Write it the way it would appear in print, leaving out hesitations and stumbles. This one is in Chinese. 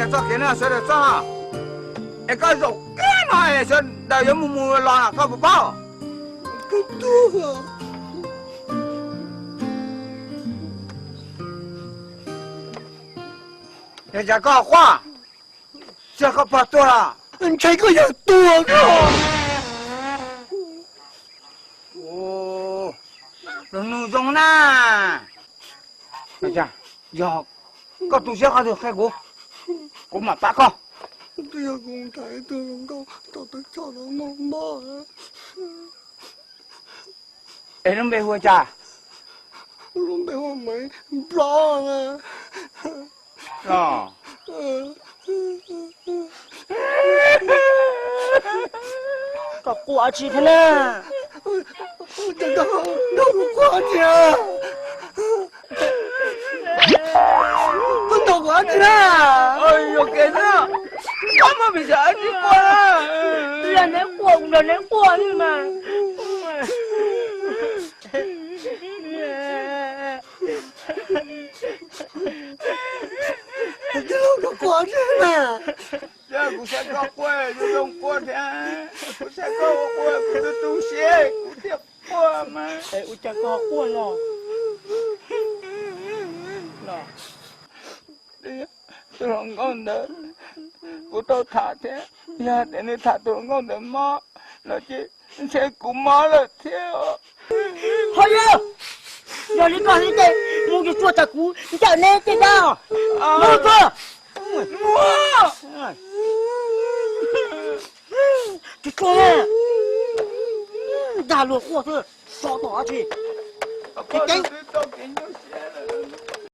来做给那谁来做？一个肉干嘛？说那有木木拉搞不饱。不多了。人家讲话，这个不多了。这个也多了。哦，弄中呢？人家要搞东西还得海过，我们八个。这要公台的能够到底找到弄嘛？哎，能别回家？弄别我没不啊。啊。搞过去的呢？我这个弄过去啊！我弄过去了。哎呦，给呢？他们比较去过了。让人过，让人过去嘛。这弄个过去呢？这不是搞怪，就用过天，不是搞怪，不是东西，不是过嘛。哎，我讲搞过了。这种讲的，不到他天，呀，等他都讲的妈，那就才姑妈了天哦。好呀，要你搞你的，我就做这股，你叫哪知道？我做。我。这做呢？大路货车烧多少去？这给到给你写了。